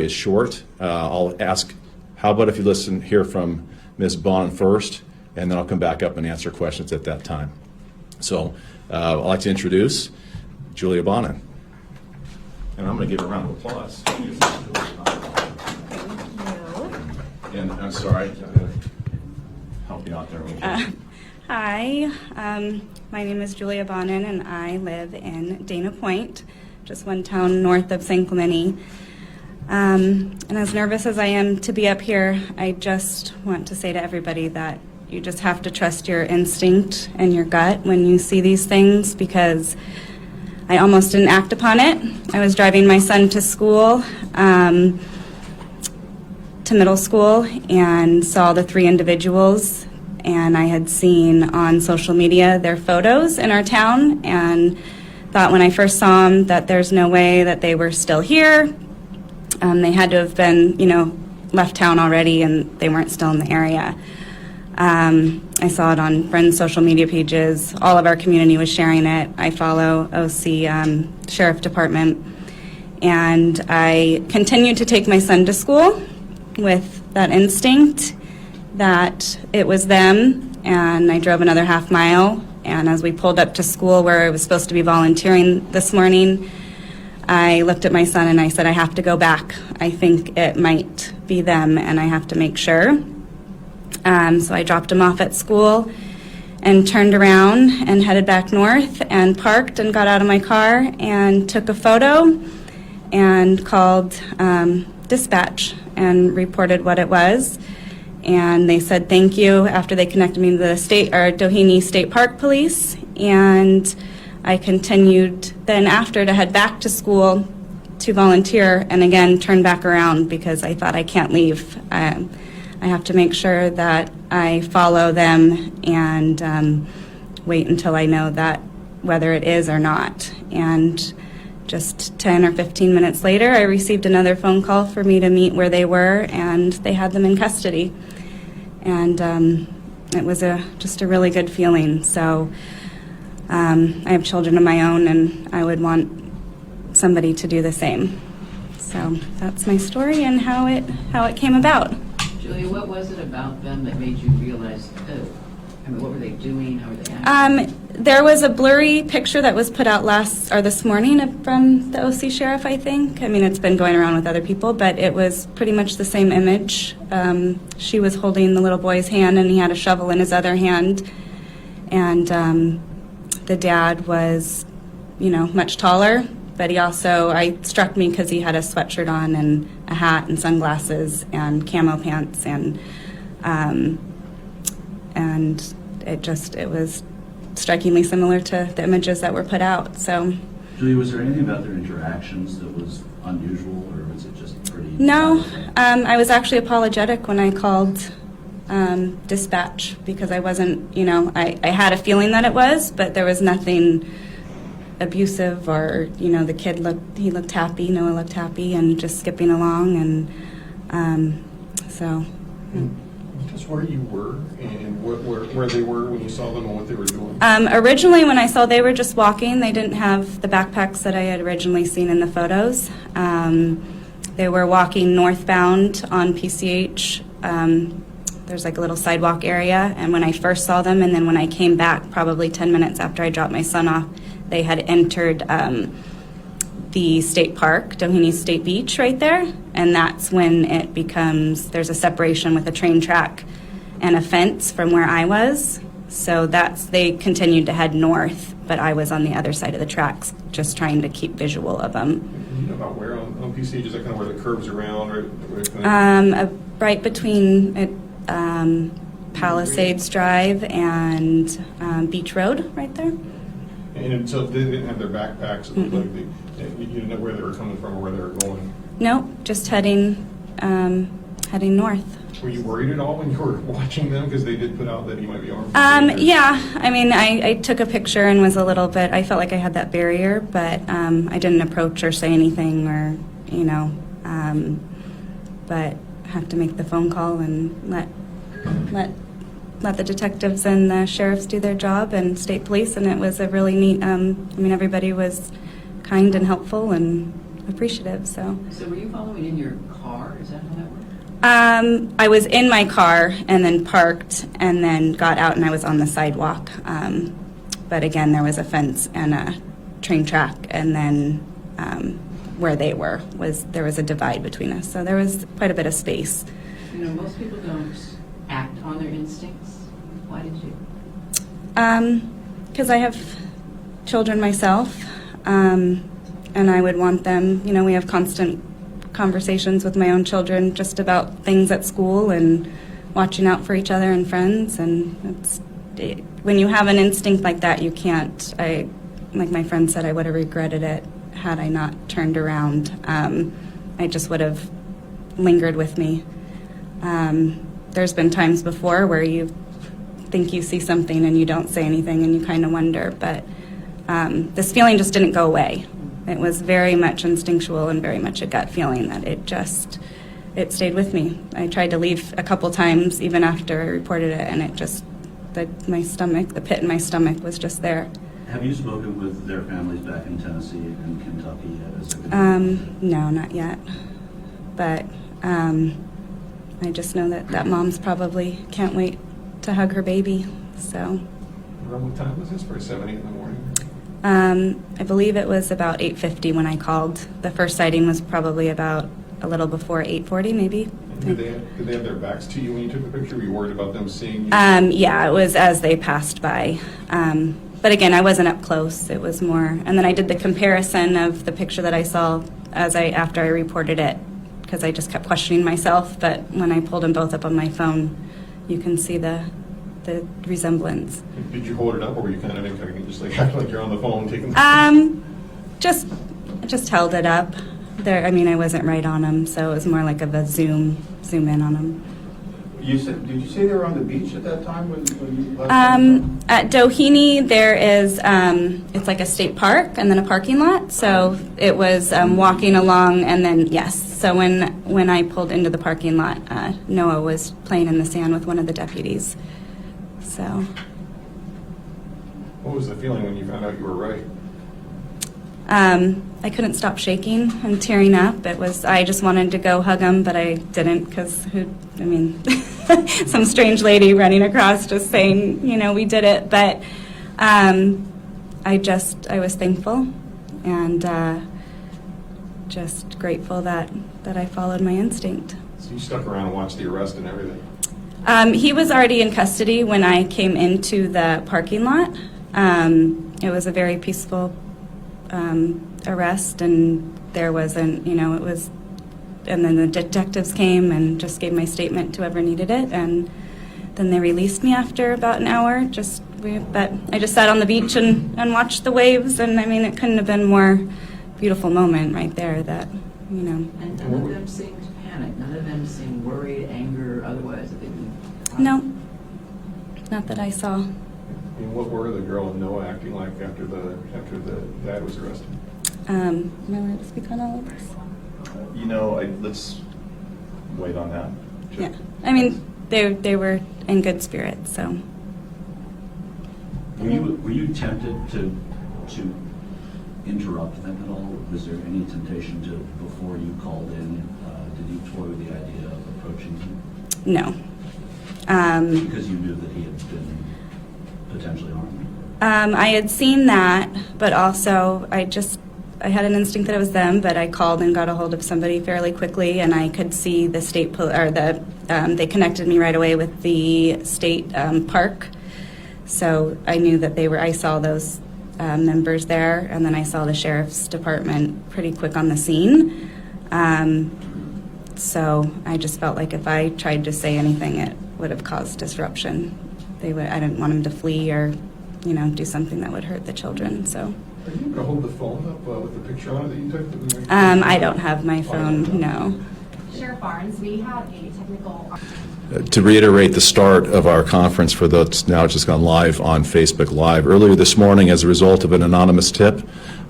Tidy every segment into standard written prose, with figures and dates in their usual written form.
is short. I'll ask, how about if you hear from Ms. Bonin first, and then I'll come back up and answer questions at that time. So I'd like to introduce Julia Bonin. And I'm going to give her a round of applause. And I'm sorry, I'm going to help you out there. Hi, my name is Julia Bonin, and I live in Dana Point, just one town north of San Clemente. And as nervous as I am to be up here, I just want to say to everybody that you just have to trust your instinct and your gut when you see these things, because I almost didn't act upon it. I was driving my son to school, to middle school, and saw the three individuals, and I had seen on social media their photos in our town, and thought when I first saw them that there's no way that they were still here. They had to have been, left town already, and they weren't still in the area. I saw it on friends' social media pages. All of our community was sharing it. I follow OC Sheriff Department, and I continued to take my son to school with that instinct that it was them, and I drove another half mile, and as we pulled up to school where I was supposed to be volunteering this morning, I looked at my son and I said, I have to go back. I think it might be them, and I have to make sure. So I dropped him off at school and turned around and headed back north and parked and got out of my car and took a photo and called dispatch and reported what it was. And they said thank you after they connected me to the Doheny State Park Police. And I continued then after to head back to school to volunteer, and again turn back around because I thought I can't leave. I have to make sure that I follow them and wait until I know that whether it is or not. And just 10 or 15 minutes later, I received another phone call for me to meet where they were, and they had them in custody. And it was just a really good feeling. So I have children of my own, and I would want somebody to do the same. So that's my story and how it came about. Julia, what was it about them that made you realize, what were they doing? How were they acting? There was a blurry picture that was put out this morning from the OC Sheriff, I think. I mean, it's been going around with other people, but it was pretty much the same image. She was holding the little boy's hand, and he had a shovel in his other hand. And the dad was, much taller, but he also, struck me because he had a sweatshirt on and a hat and sunglasses and camo pants, and it was strikingly similar to the images that were put out. So, Julia, was there anything about their interactions that was unusual, or was it just pretty? No, I was actually apologetic when I called dispatch, because I wasn't, I had a feeling that it was, but there was nothing abusive, or the kid looked happy, Noah looked happy, and just skipping along, and so. Just where you were and where they were when you saw them and what they were doing. Originally, when I saw they were just walking, they didn't have the backpacks that I had originally seen in the photos. They were walking northbound on PCH. There's like a little sidewalk area, and when I first saw them, and then when I came back probably 10 minutes after I dropped my son off, they had entered the state park, Doheny State Beach right there, and that's when it becomes, there's a separation with a train track and a fence from where I was. So they continued to head north, but I was on the other side of the tracks, just trying to keep visual of them. You know about where on PCH, is that kind of where the curves around? Right between Palisades Drive and Beach Road, right there. And so they didn't have their backpacks. It looked like you didn't know where they were coming from or where they were going. No, just heading north. Were you worried at all when you were watching them, because they did put out that he might be armed? Yeah, I mean, I took a picture and was a little bit, I felt like I had that barrier, but I didn't approach or say anything, or, but I have to make the phone call and let the detectives and the sheriffs do their job, and state police, and it was a really neat, everybody was kind and helpful, and appreciative. So So were you following in your car? Is that how that worked? I was in my car and then parked and then got out and I was on the sidewalk. But again, there was a fence and a train track, and then where they were there was a divide between us. So there was quite a bit of space. You know, most people don't act on their instincts. Why did you? Because I have children myself, and I would want them, you know, we have constant conversations with my own children just about things at school and watching out for each other and friends, and when you have an instinct like that, you can't, like my friend said, I would have regretted it had I not turned around. I just would have lingered with me. There's been times before where you think you see something and you don't say anything and you kind of wonder, but this feeling just didn't go away. It was very much instinctual and very much a gut feeling that it stayed with me. I tried to leave a couple times even after I reported it, and it just, my stomach, the pit in my stomach was just there. Have you spoken with their families back in Tennessee and Kentucky yet? No, not yet. But I just know that mom's probably can't wait to hug her baby. So. Around what time was this? Probably 7, 8 in the morning? I believe it was about 8:50 when I called. The first sighting was probably about a little before 8:40, maybe. Did they have their backs to you when you took the picture? Were you worried about them seeing you? Yeah, it was as they passed by. But again, I wasn't up close. It was more, and then I did the comparison of the picture that I saw after I reported it, because I just kept questioning myself. But when I pulled them both up on my phone, you can see the resemblance. Did you hold it up, or were you kind of just like act like you're on the phone taking? Just held it up. There, I mean, I wasn't right on them, so it was more like a zoom in on them. Did you say they were on the beach at that time when you last time? At Doheny, there is it's like a state park and then a parking lot. So it was walking along, and then yes. So when I pulled into the parking lot, Noah was playing in the sand with one of the deputies. So. What was the feeling when you found out you were right? I couldn't stop shaking and tearing up. I just wanted to go hug him, but I didn't, because some strange lady running across just saying, we did it. But I was thankful and just grateful that I followed my instinct. So you stuck around and watched the arrest and everything? He was already in custody when I came into the parking lot. It was a very peaceful arrest, and there wasn't, it was, and then the detectives came and just gave my statement to whoever needed it, and then they released me after about an hour. But I just sat on the beach and watched the waves, and it couldn't have been a more beautiful moment right there that, And none of them seemed panicked. None of them seemed worried, anger, otherwise. No, not that I saw. What were the girl and Noah acting like after the dad was arrested? Am I allowed to speak on all of this? Let's wait on that. Sure. Yeah, they were in good spirits. So. Were you tempted to interrupt them at all? Was there any temptation to, before you called in, did you toy with the idea of approaching him? No. Because you knew that he had been potentially harmed? I had seen that, but also I had an instinct that it was them, but I called and got a hold of somebody fairly quickly, and I could see the state they connected me right away with the state park. So I knew that I saw those members there, and then I saw the sheriff's department pretty quick on the scene. So I just felt like if I tried to say anything, it would have caused disruption. I didn't want them to flee or, do something that would hurt the children. So. Are you able to hold the phone up with the picture on it that you took? I don't have my phone. No. Sheriff Barnes, we had a technical. To reiterate the start of our conference for those now just gone live on Facebook Live, earlier this morning, as a result of an anonymous tip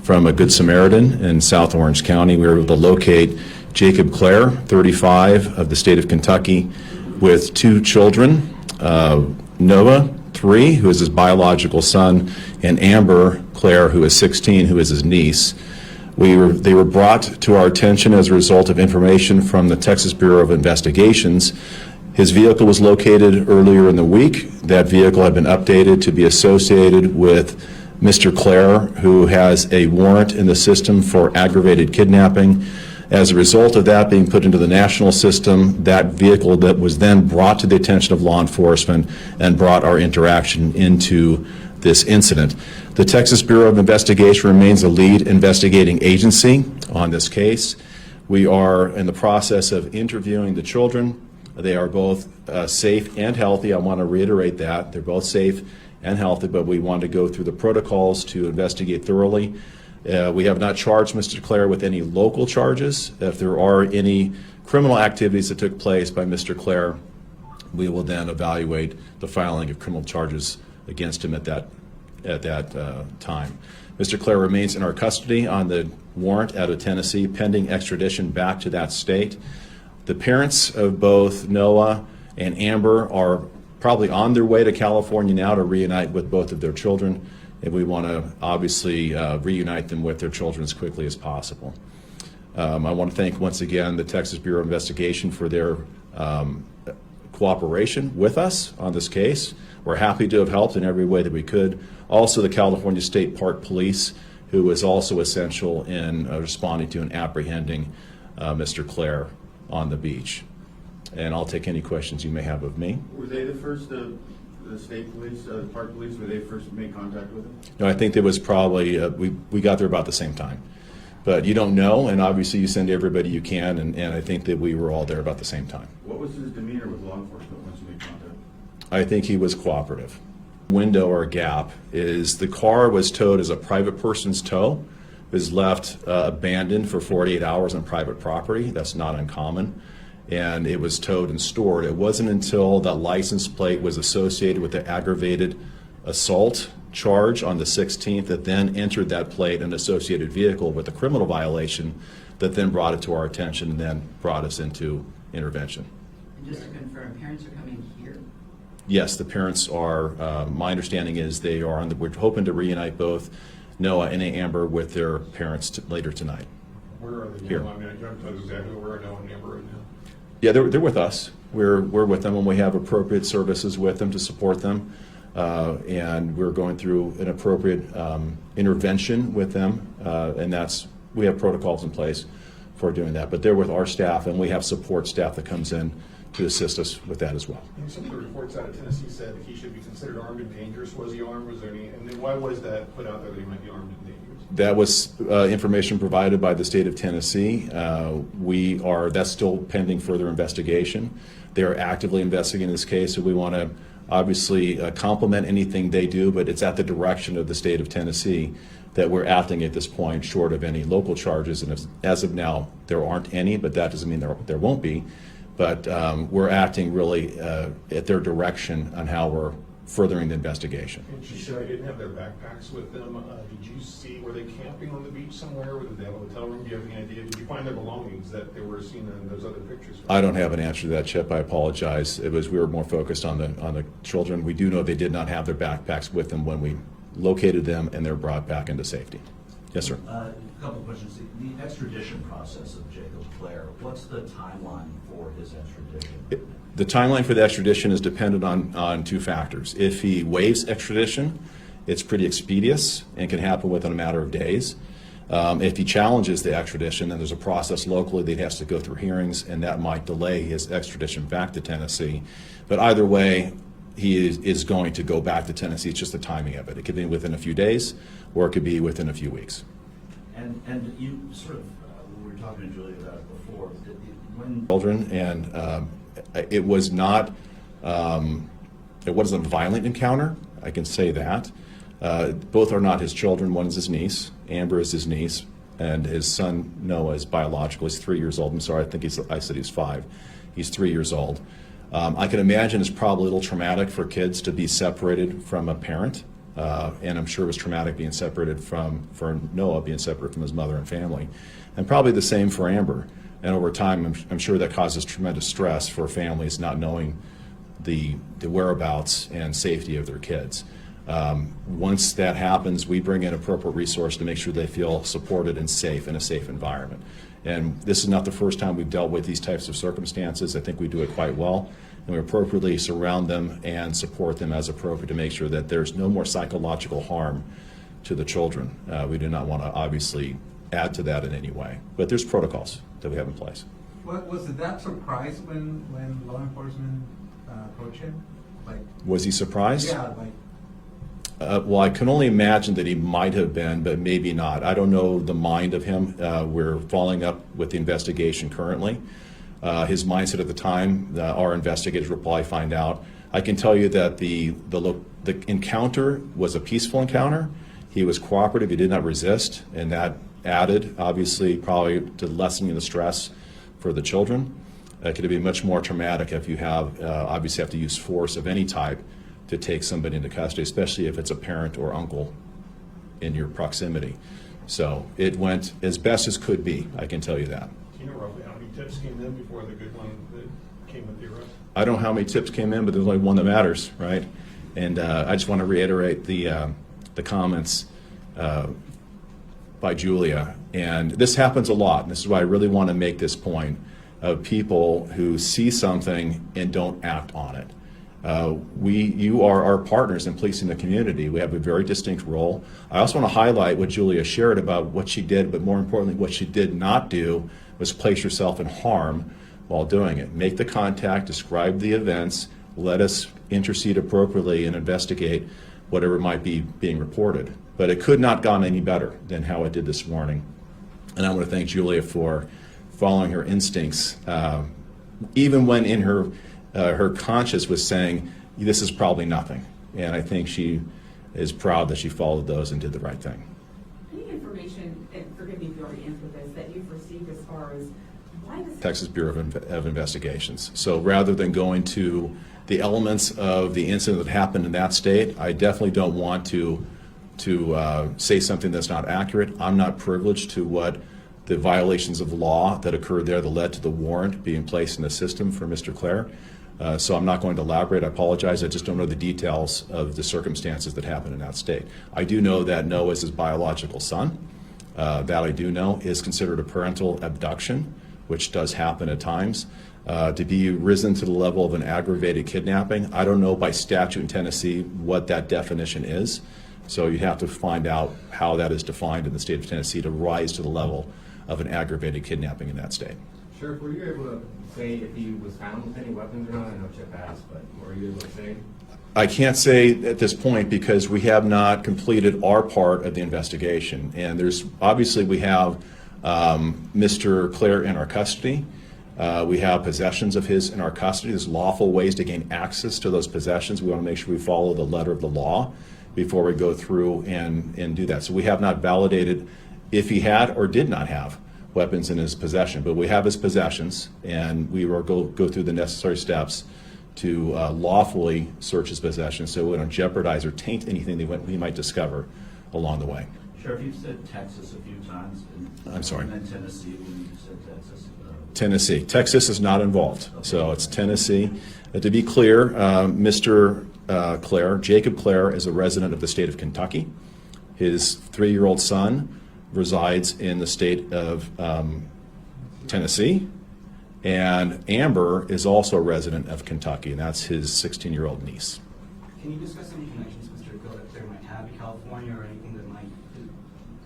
from a Good Samaritan in South Orange County, we were able to locate Jacob Clare, 35, of the state of Kentucky, with 2 children, Noah, 3, who is his biological son, and Amber Clare, who is 16, who is his niece. They were brought to our attention as a result of information from the Texas Bureau of Investigations. His vehicle was located earlier in the week. That vehicle had been updated to be associated with Mr. Clare, who has a warrant in the system for aggravated kidnapping. As a result of that being put into the national system, that vehicle that was then brought to the attention of law enforcement and brought our interaction into this incident. The Texas Bureau of Investigation remains the lead investigating agency on this case. We are in the process of interviewing the children. They are both safe and healthy. I want to reiterate that. They're both safe and healthy, but we want to go through the protocols to investigate thoroughly. We have not charged Mr. Clare with any local charges. If there are any criminal activities that took place by Mr. Clare, we will then evaluate the filing of criminal charges against him at that time. Mr. Clare remains in our custody on the warrant out of Tennessee, pending extradition back to that state. The parents of both Noah and Amber are probably on their way to California now to reunite with both of their children, and we want to obviously reunite them with their children as quickly as possible. I want to thank once again the Texas Bureau of Investigation for their cooperation with us on this case. We're happy to have helped in every way that we could. Also, the California State Park Police, who was also essential in responding to and apprehending Mr. Clare on the beach. And I'll take any questions you may have of me. Were they the first, the state police, park police, were they first made contact with him? No, I think there was probably, we got there about the same time. But you don't know, and obviously you send everybody you can, and I think that we were all there about the same time. What was his demeanor with law enforcement once you made contact? I think he was cooperative. Window or gap is the car was towed as a private person's tow. It was left abandoned for 48 hours on private property. That's not uncommon. And it was towed and stored. It wasn't until that license plate was associated with the aggravated assault charge on the 16th that then entered that plate and associated vehicle with a criminal violation that then brought it to our attention and then brought us into intervention. And just to confirm, parents are coming here? Yes, the parents are, my understanding is they are we're hoping to reunite both Noah and Amber with their parents later tonight. Where are they Here. now? I mean, I don't know exactly where I know and Amber right now. Yeah, they're with us. We're with them when we have appropriate services with them to support them. And we're going through an appropriate intervention with them, and we have protocols in place for doing that. But they're with our staff, and we have support staff that comes in to assist us with that as well. And some of the reports out of Tennessee said that he should be considered armed and dangerous. Was he armed? Was there any? And then why was that put out there that he might be armed and dangerous? That was information provided by the state of Tennessee. That's still pending further investigation. They are actively investigating this case, so we want to obviously complement anything they do, but it's at the direction of the state of Tennessee that we're acting at this point, short of any local charges. And as of now, there aren't any, but that doesn't mean there won't be. But we're acting really at their direction on how we're furthering the investigation. And she said they didn't have their backpacks with them. Did you see, were they camping on the beach somewhere? Or did they have a hotel room? Do you have any idea? Did you find their belongings that they were seen in those other pictures? I don't have an answer to that, Chip. I apologize. We were more focused on the children. We do know they did not have their backpacks with them when we located them, and they're brought back into safety. Yes, sir. A couple of questions. The extradition process of Jacob Clare, what's the timeline for his extradition? The timeline for the extradition is dependent on two factors. If he waives extradition, it's pretty expeditious and can happen within a matter of days. If he challenges the extradition, then there's a process locally that he has to go through hearings, and that might delay his extradition back to Tennessee. But either way, he is going to go back to Tennessee. It's just the timing of it. It could be within a few days, or it could be within a few weeks. And you sort of, we were talking to Julia about it before, when Children, and it was not, it wasn't a violent encounter, I can say that. Both are not his children. One is his niece, Amber is his niece, and his son Noah is biological. He's 3 years old. I'm sorry, I said he's 5. He's 3 years old. I can imagine it's probably a little traumatic for kids to be separated from a parent, and I'm sure it was traumatic being separated for Noah being separated from his mother and family, and probably the same for Amber. And over time, I'm sure that causes tremendous stress for families not knowing the whereabouts and safety of their kids. Once that happens, we bring in appropriate resource to make sure they feel supported and safe in a safe environment. And this is not the first time we've dealt with these types of circumstances. I think we do it quite well, and we appropriately surround them and support them as appropriate to make sure that there's no more psychological harm to the children. We do not want to obviously add to that in any way, but there's protocols that we have in place. Was it that surprised when law enforcement approached him? Like, Was he surprised? yeah, like, Well, I can only imagine that he might have been, but maybe not. I don't know the mind of him. We're following up with the investigation currently. His mindset at the time, our investigators will probably find out. I can tell you that the encounter was a peaceful encounter. He was cooperative. He did not resist, and that added, obviously, probably to lessening the stress for the children. It could be much more traumatic if you have, obviously, have to use force of any type to take somebody into custody, especially if it's a parent or uncle in your proximity. So it went as best as could be, I can tell you that. Do you know roughly how many tips came in before the good one that came with the arrest? I don't know how many tips came in, but there's only one that matters, right? And I just want to reiterate the comments by Julia. And this happens a lot, and this is why I really want to make this point of people who see something and don't act on it. You are our partners in policing the community. We have a very distinct role. I also want to highlight what Julia shared about what she did, but more importantly, what she did not do was place herself in harm while doing it. Make the contact, describe the events, let us intercede appropriately and investigate whatever might be being reported. But it could not have gone any better than how it did this morning. And I want to thank Julia for following her instincts, even when in her conscience was saying, this is probably nothing. And I think she is proud that she followed those and did the right thing. Any information, and forgive me if you already answered this, that you've received as far as why this Texas Bureau of Investigations. So rather than going to the elements of the incident that happened in that state, I definitely don't want to say something that's not accurate. I'm not privileged to what the violations of law that occurred there that led to the warrant being placed in the system for Mr. Clare. So I'm not going to elaborate. I apologize. I just don't know the details of the circumstances that happened in that state. I do know that Noah is his biological son. That I do know is considered a parental abduction, which does happen at times. To be risen to the level of an aggravated kidnapping, I don't know by statute in Tennessee what that definition is. So you have to find out how that is defined in the state of Tennessee to rise to the level of an aggravated kidnapping in that state. Sheriff, were you able to say if he was found with any weapons or not? I know Chip asked, but were you able to say? I can't say at this point because we have not completed our part of the investigation. And there's, obviously we have Mr. Clare in our custody. We have possessions of his in our custody. There's lawful ways to gain access to those possessions. We want to make sure we follow the letter of the law before we go through and do that. So we have not validated if he had or did not have weapons in his possession, but we have his possessions, and we will go through the necessary steps to lawfully search his possessions so we don't jeopardize or taint anything that we might discover along the way. Sheriff, you've said Texas a few times. I'm sorry. And Tennessee when you said Texas. Tennessee. Texas is not involved, so it's Tennessee. To be clear, Mr. Clare, Jacob Clare, is a resident of the state of Kentucky. His 3-year-old son resides in the state of Tennessee, and Amber is also a resident of Kentucky, and that's his 16-year-old niece. Can you discuss any connections Mr. Clare might have to California or anything that might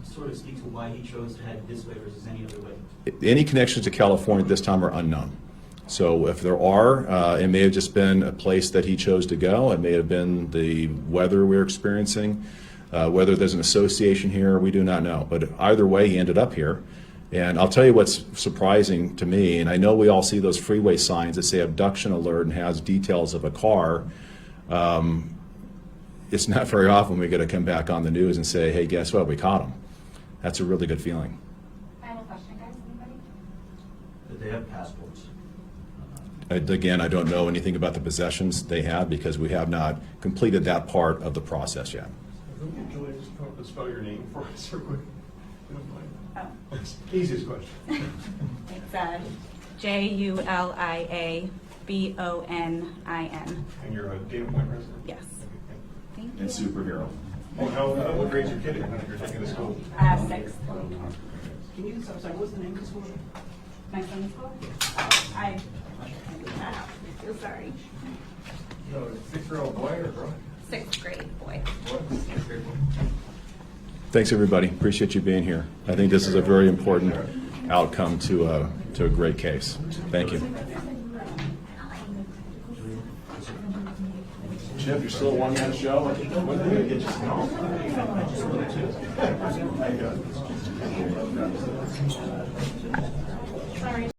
sort of speak to why he chose to head this way versus any other way? Any connections to California at this time are unknown. So if there are, it may have just been a place that he chose to go. It may have been the weather we're experiencing. Whether there's an association here, we do not know. But either way, he ended up here. And I'll tell you what's surprising to me, and I know we all see those freeway signs that say abduction alert and has details of a car. It's not very often we get to come back on the news and say, hey, guess what, we caught him. That's a really good feeling. Final question, guys, anybody? Did they have passports? Again, I don't know anything about the possessions they have because we have not completed that part of the process yet. Julia, just come up and spell your name for us real quick. If you don't mind. Oh, That's the easiest question. it's Juliabonin. And you're a Dana Point resident? Yes. Okay, Thank you. and superhero. What grades your kid in? You're taking to school? 6th. Can you, I'm sorry, what's the name of the school? My son's school? I'm so sorry. No, 6-year-old boy or girl? 6th grade boy. Thanks, everybody. Appreciate you being here. I think this is a very important outcome to a great case. Thank you. Chip, you're still a one-man show? When are we going to get you? Sorry.